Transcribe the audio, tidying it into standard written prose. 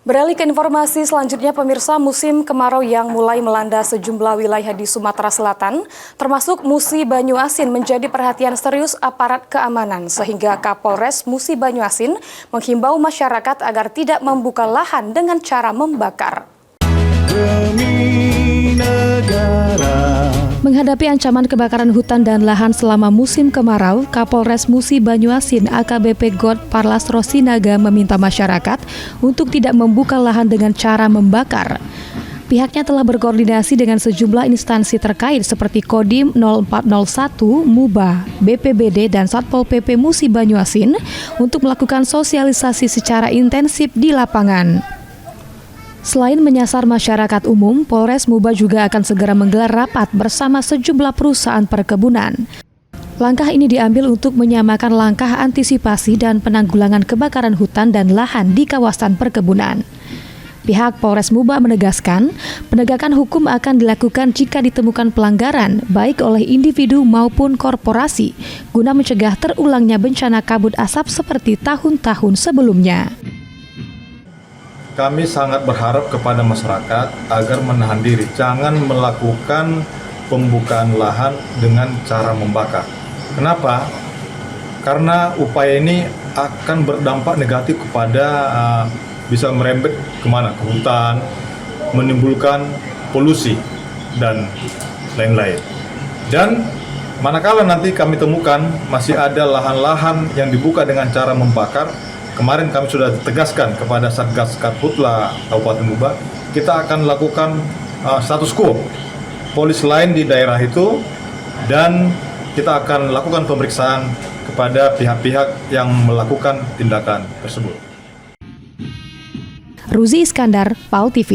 Beralih ke informasi selanjutnya, pemirsa, musim kemarau yang mulai melanda sejumlah wilayah di Sumatera Selatan, termasuk Musi Banyuasin, menjadi perhatian serius aparat keamanan, sehingga Kapolres Musi Banyuasin menghimbau masyarakat agar tidak membuka lahan dengan cara membakar. Menghadapi ancaman kebakaran hutan dan lahan selama musim kemarau, Kapolres Musi Banyuasin AKBP God Parlas Rosinaga meminta masyarakat untuk tidak membuka lahan dengan cara membakar. Pihaknya telah berkoordinasi dengan sejumlah instansi terkait seperti Kodim 0401, MUBA, BPBD, dan Satpol PP Musi Banyuasin untuk melakukan sosialisasi secara intensif di lapangan. Selain menyasar masyarakat umum, Polres Muba juga akan segera menggelar rapat bersama sejumlah perusahaan perkebunan. Langkah ini diambil untuk menyamakan langkah antisipasi dan penanggulangan kebakaran hutan dan lahan di kawasan perkebunan. Pihak Polres Muba menegaskan, penegakan hukum akan dilakukan jika ditemukan pelanggaran, baik oleh individu maupun korporasi, guna mencegah terulangnya bencana kabut asap seperti tahun-tahun sebelumnya. Kami sangat berharap kepada masyarakat agar menahan diri, jangan melakukan pembukaan lahan dengan cara membakar. Kenapa? Karena upaya ini akan berdampak negatif kepada bisa merembet kemana? Ke hutan, menimbulkan polusi, dan lain-lain. Dan manakala nanti kami temukan masih ada lahan-lahan yang dibuka dengan cara membakar, kemarin kami sudah tegaskan kepada Satgas Karhutla Kabupaten Muba, kita akan lakukan status quo polis lain di daerah itu, dan kita akan lakukan pemeriksaan kepada pihak-pihak yang melakukan tindakan tersebut. Ruzi Iskandar, PAL TV.